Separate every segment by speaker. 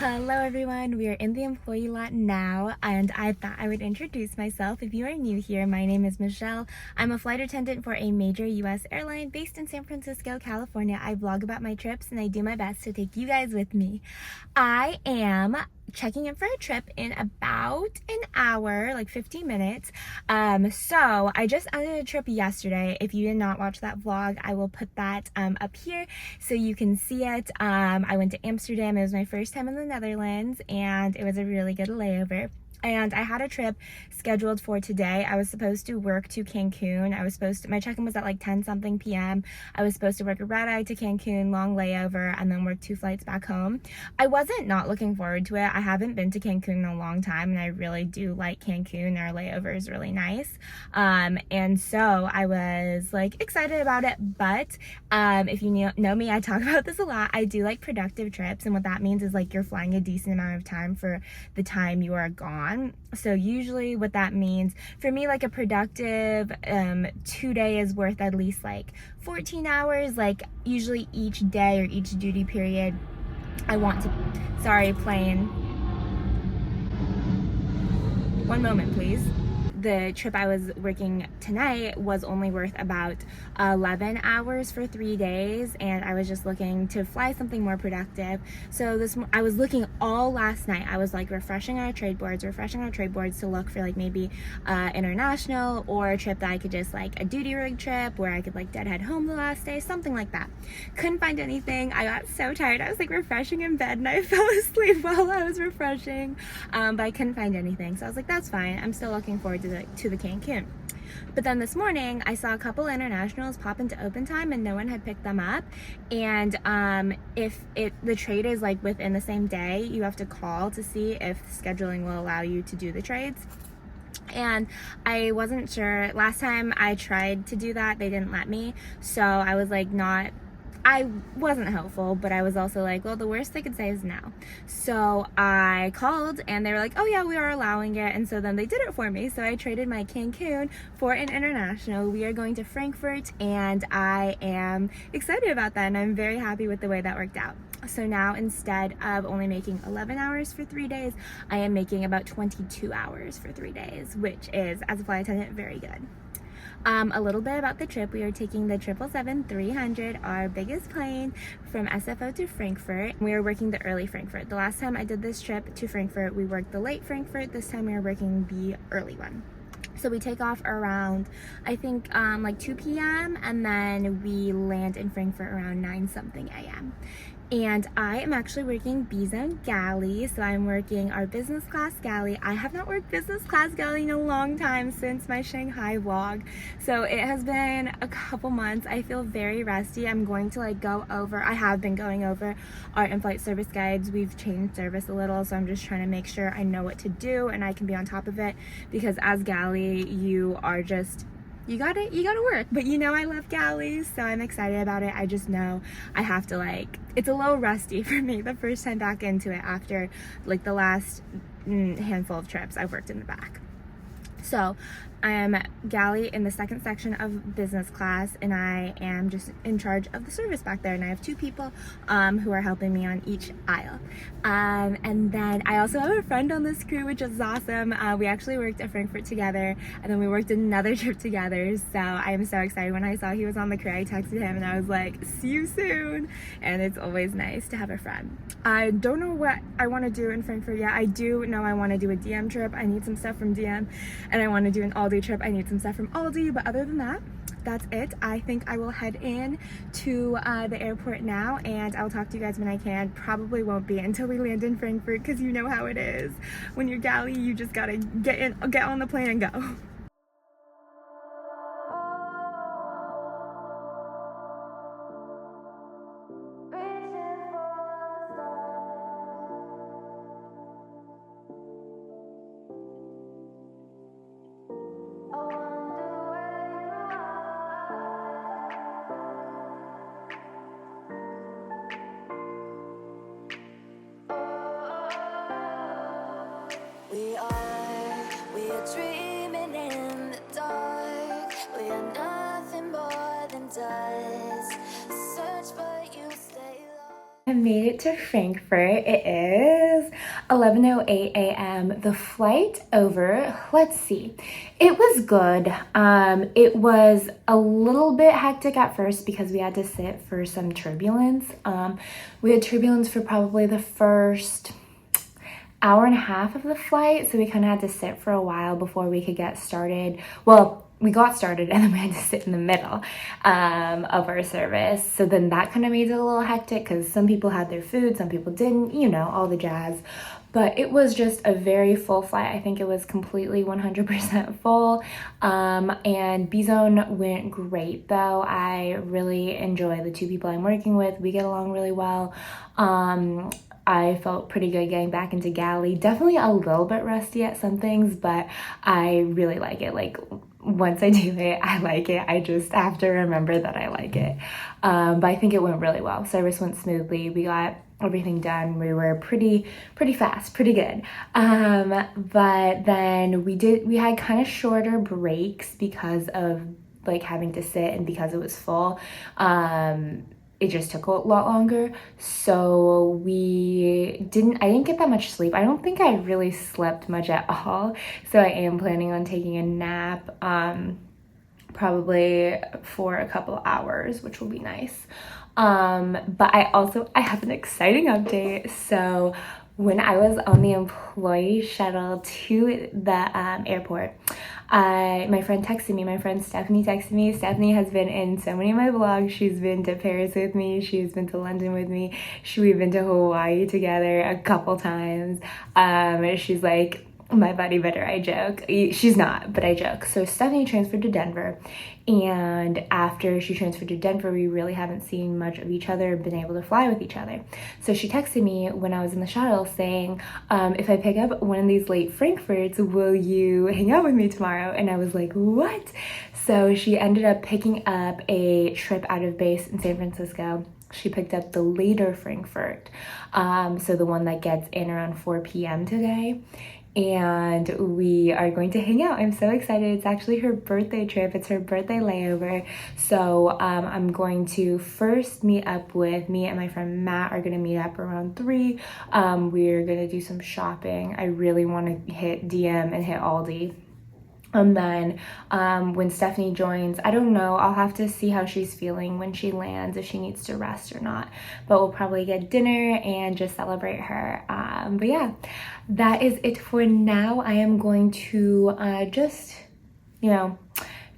Speaker 1: Hello everyone, we are in the employee lot now, and I thought I would introduce myself. If you are new here, my name is Michelle. I'm a flight attendant for a major US airline based in San Francisco, California. I vlog about my trips and I do my best to take you guys with me. I am checking in for a trip in about an hour, like 15 minutes. So I just ended a trip yesterday. If you did not watch that vlog, I will put that up here so you can see it. I went to Amsterdam. It was my first time in the Netherlands and it was a really good layover. And I had a trip scheduled for today. I was supposed to work to Cancun. My check-in was at like 10 something p.m. I was supposed to work a red eye to Cancun, long layover, and then work 2 flights back home. I wasn't not looking forward to it. I haven't been to Cancun in a long time, and I really do like Cancun. Our layover is really nice. And so I was like excited about it, but if you know me, I talk about this a lot. I do like productive trips, and what that means is like you're flying a decent amount of time for the time you are gone. So usually what that means for me, like a productive 2 day is worth at least like 14 hours. Like usually each day or each duty period I want to, sorry, plane, one moment please. The trip I was working tonight was only worth about 11 hours for 3 days, and I was just looking to fly something more productive. So I was looking all last night. I was like refreshing our trade boards to look for like maybe international or a trip that I could just like a duty rig trip where I could like deadhead home the last day, something like that. Couldn't find anything. I got so tired. I was like refreshing in bed and I fell asleep while I was refreshing, but I couldn't find anything. So I was like, that's fine. I'm still looking forward to the Cancun. But then this morning I saw a couple internationals pop into open time and no one had picked them up. And if the trade is like within the same day, you have to call to see if scheduling will allow you to do the trades. And I wasn't sure. Last time I tried to do that, they didn't let me. So I was like I wasn't helpful, but I was also like, well, the worst they could say is no. So I called and they were like, oh yeah, we are allowing it. And so then they did it for me. So I traded my Cancun for an international. We are going to Frankfurt and I am excited about that. And I'm very happy with the way that worked out. So now instead of only making 11 hours for 3 days, I am making about 22 hours for 3 days, which is, as a flight attendant, very good. A little bit about the trip. We are taking the 777-300, our biggest plane, from SFO to Frankfurt. We are working the early Frankfurt. The last time I did this trip to Frankfurt, we worked the late Frankfurt. This time we are working the early one. So we take off around, I think, like 2 p.m. and then we land in Frankfurt around 9 something a.m. And I am actually working B-Zone Galley, so I'm working our business class galley. I have not worked business class galley in a long time since my Shanghai vlog, so it has been a couple months. I feel very rusty. I'm going to like I have been going over our in-flight service guides. We've changed service a little, so I'm just trying to make sure I know what to do and I can be on top of it, because as galley, you gotta work. But you know I love galleys, so I'm excited about it. I just know I have to it's a little rusty for me the first time back into it after like the last handful of trips I've worked in the back. So I am galley in the second section of business class, and I am just in charge of the service back there, and I have 2 people who are helping me on each aisle. And then I also have a friend on this crew, which is awesome. We actually worked at Frankfurt together, and then we worked another trip together, so I am so excited. When I saw he was on the crew, I texted him and I was like, see you soon. And it's always nice to have a friend. I don't know what I want to do in Frankfurt yet. I do know I want to do a DM trip. I need some stuff from DM, and I want to do an Aldi trip. I need some stuff from Aldi, but other than that, that's it. I think I will head in to the airport now, and I'll talk to you guys when I can. Probably won't be until we land in Frankfurt, because you know how it is. When you're galley, you just gotta get on the plane and go. We are dreaming in the dark. We are nothing more than dust. Search but you stay lost. have made it to Frankfurt. It is 11:08 a.m. The flight over, let's see, it was good. It was a little bit hectic at first because we had to sit for some turbulence. We had turbulence for probably the first hour and a half of the flight, so we kind of had to sit for a while before we could get started. Well, we got started and then we had to sit in the middle of our service. So then that kind of made it a little hectic because some people had their food, some people didn't, you know, all the jazz. But it was just a very full flight. I think it was completely 100% full. And B-Zone went great though. I really enjoy the two people I'm working with. We get along really well. I felt pretty good getting back into galley. Definitely a little bit rusty at some things, but I really like it. Like, once I do it, I like it. I just have to remember that I like it. But I think it went really well. Service went smoothly. We got everything done. We were pretty fast, pretty good. But then we had kind of shorter breaks because of like having to sit and because it was full. It just took a lot longer, so I didn't get that much sleep. I don't think I really slept much at all, so I am planning on taking a nap, probably for a couple hours, which will be nice. But I have an exciting update. So when I was on the employee shuttle to the airport, my friend Stephanie texted me. Stephanie has been in so many of my vlogs. She's been to Paris with me. She's been to London with me. We've been to Hawaii together a couple times. She's like my buddy better. I joke. She's not, but I joke. So Stephanie transferred to Denver, and after she transferred to Denver, we really haven't seen much of each other, been able to fly with each other. So she texted me when I was in the shuttle saying, if I pick up one of these late Frankfurts, will you hang out with me tomorrow? And I was like, what? So she ended up picking up a trip out of base in San Francisco. She picked up the later Frankfurt, so the one that gets in around 4 p.m. today. And we are going to hang out. I'm so excited. It's actually her birthday trip. It's her birthday layover. So I'm going to first meet up with me and my friend Matt are going to meet up around 3. We're going to do some shopping. I really want to hit DM and hit Aldi. And then when Stephanie joins, I don't know, I'll have to see how she's feeling when she lands, if she needs to rest or not. But we'll probably get dinner and just celebrate her. But yeah, that is it for now. I am going to just, you know,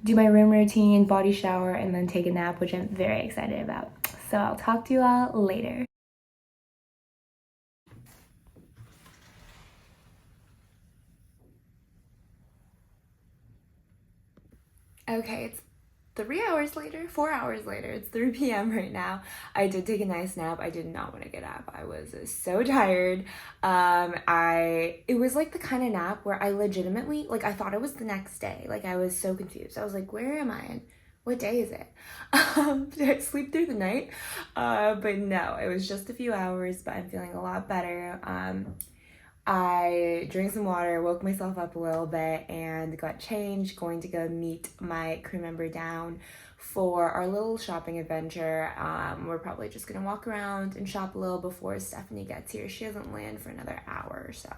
Speaker 1: do my room routine, body shower, and then take a nap, which I'm very excited about. So I'll talk to you all later. Okay, it's 4 hours later, it's 3 p.m. right now. I did take a nice nap. I did not want to get up. I was so tired. It was like the kind of nap where I legitimately, like, I thought it was the next day. Like, I was so confused. I was like, where am I? And what day is it? Did I sleep through the night? But no, it was just a few hours, but I'm feeling a lot better. I drank some water, woke myself up a little bit, and got changed, going to go meet my crew member down for our little shopping adventure. We're probably just gonna walk around and shop a little before Stephanie gets here. She doesn't land for another hour or so.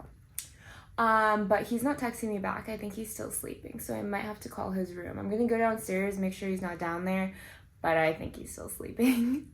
Speaker 1: But he's not texting me back. I think he's still sleeping, so I might have to call his room. I'm gonna go downstairs, make sure he's not down there, but I think he's still sleeping.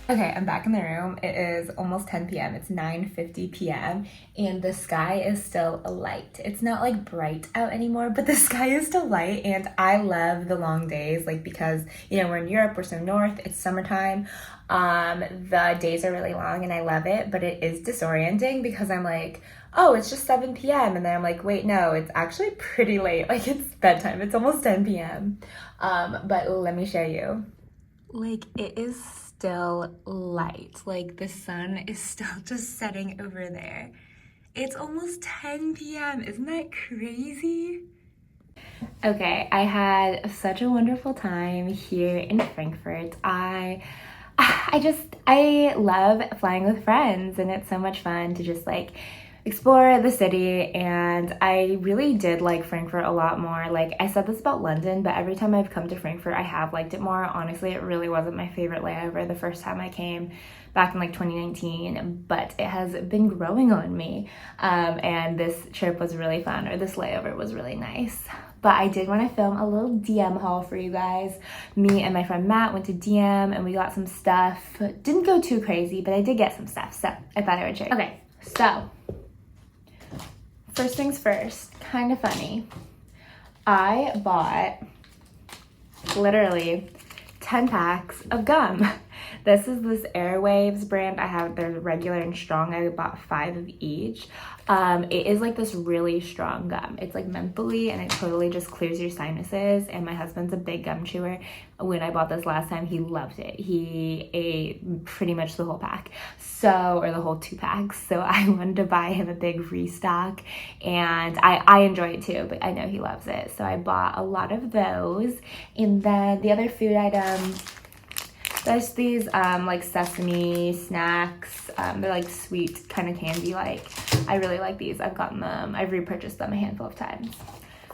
Speaker 1: Okay, I'm back in the room. It is almost 10 p.m. It's 9:50 p.m. and the sky is still light. It's not like bright out anymore, but the sky is still light, and I love the long days, like because, you know, we're in Europe, we're so north, it's summertime. The days are really long and I love it, but it is disorienting because I'm like, oh, it's just 7 p.m. and then I'm like, wait, no, it's actually pretty late. Like it's bedtime. It's almost 10 p.m. But let me show you. Like it is still light. Like the sun is still just setting over there. It's almost 10 p.m. Isn't that crazy? Okay, I had such a wonderful time here in Frankfurt. I love flying with friends, and it's so much fun to just like explore the city. And I really did like Frankfurt a lot more. Like I said this about London, but every time I've come to Frankfurt, I have liked it more. Honestly, it really wasn't my favorite layover the first time I came back in like 2019, but it has been growing on me. And this trip was really fun, or this layover was really nice. But I did want to film a little DM haul for you guys. Me and my friend Matt went to DM and we got some stuff. Didn't go too crazy, but I did get some stuff, so I thought I would share. Okay, so first things first, kind of funny. I bought literally 10 packs of gum. This is this Airwaves brand. I have their regular and strong. I bought 5 of each. It is like this really strong gum. It's like mentholy and it totally just clears your sinuses. And my husband's a big gum chewer. When I bought this last time, he loved it. He ate pretty much the whole pack. Or the whole 2 packs. So I wanted to buy him a big restock, and I enjoy it too, but I know he loves it. So I bought a lot of those. And then the other food items, there's these like sesame snacks. They're like sweet kind of candy like. I really like these. I've gotten them. I've repurchased them a handful of times.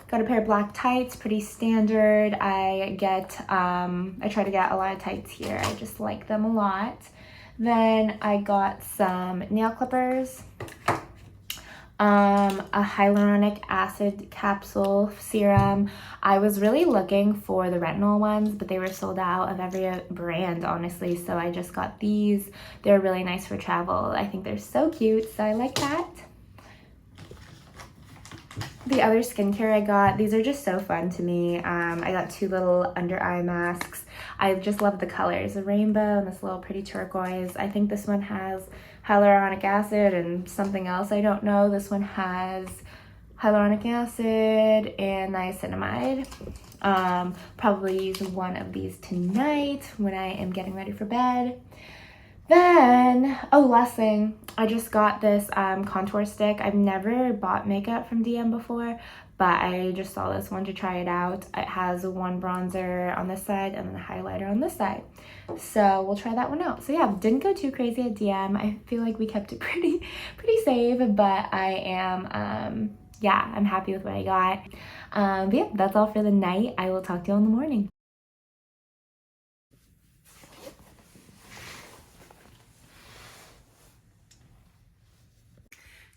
Speaker 1: Got a pair of black tights, pretty standard. I try to get a lot of tights here. I just like them a lot. Then I got some nail clippers, a hyaluronic acid capsule serum. I was really looking for the retinol ones, but they were sold out of every brand, honestly, so I just got these. They're really nice for travel. I think they're so cute, so I like that. The other skincare I got, these are just so fun to me. I got 2 little under eye masks. I just love the colors, the rainbow and this little pretty turquoise. I think this one has hyaluronic acid and something else I don't know. This one has hyaluronic acid and niacinamide. Probably use one of these tonight when I am getting ready for bed. Then, oh, last thing, I just got this contour stick. I've never bought makeup from DM before, but I just saw this one to try it out. It has one bronzer on this side and then a highlighter on this side. So we'll try that one out. So yeah, didn't go too crazy at DM. I feel like we kept it pretty safe, but I am, yeah, I'm happy with what I got. But yeah, that's all for the night. I will talk to you in the morning.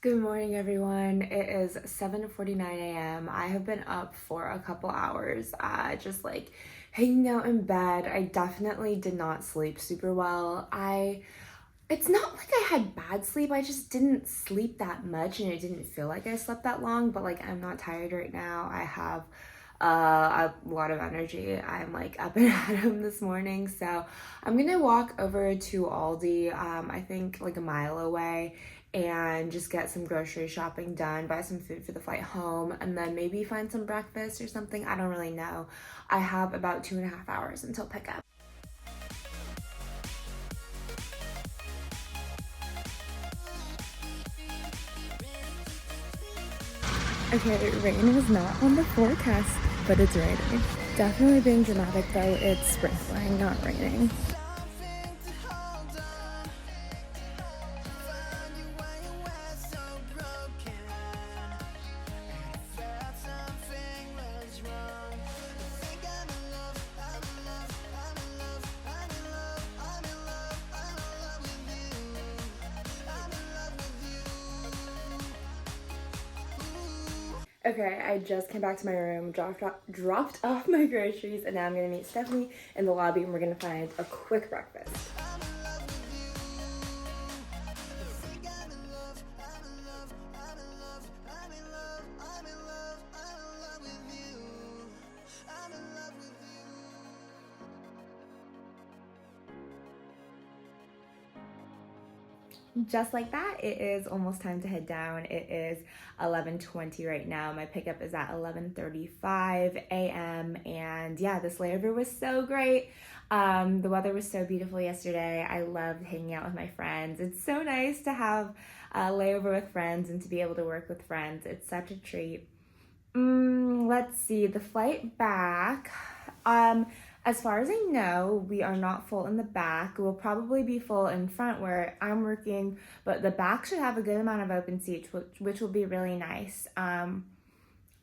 Speaker 1: Good morning, everyone. It is 7:49 a.m. I have been up for a couple hours, just like hanging out in bed. I definitely did not sleep super well. It's not like I had bad sleep, I just didn't sleep that much and it didn't feel like I slept that long, but like I'm not tired right now. I have a lot of energy. I'm like up and at 'em this morning, so I'm gonna walk over to Aldi, I think like a mile away, and just get some grocery shopping done, buy some food for the flight home, and then maybe find some breakfast or something. I don't really know. I have about 2.5 hours until pickup. Okay, rain is not on the forecast, but it's raining. Definitely being dramatic though, it's sprinkling, not raining. Okay, I just came back to my room, dropped off my groceries, and now I'm gonna meet Stephanie in the lobby and we're gonna find a quick breakfast. Just like that, it is almost time to head down. It is 11:20 right now. My pickup is at 11:35 a.m. And yeah, this layover was so great. The weather was so beautiful yesterday. I loved hanging out with my friends. It's so nice to have a layover with friends and to be able to work with friends. It's such a treat. Let's see, the flight back. As far as I know, we are not full in the back. We'll probably be full in front where I'm working, but the back should have a good amount of open seats, which will be really nice. I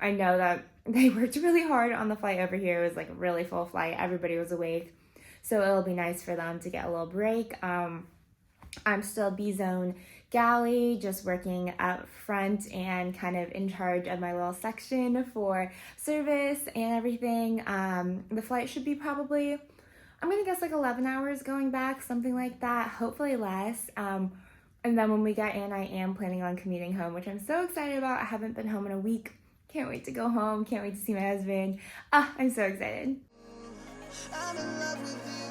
Speaker 1: know that they worked really hard on the flight over here. It was like a really full flight. Everybody was awake. So it'll be nice for them to get a little break. I'm still B-Zone galley, just working up front and kind of in charge of my little section for service and everything. The flight should be probably, I'm gonna guess like 11 hours going back, something like that, hopefully less. And then when we get in, I am planning on commuting home, which I'm so excited about. I haven't been home in a week. Can't wait to go home. Can't wait to see my husband. I'm so excited. I'm in love with you.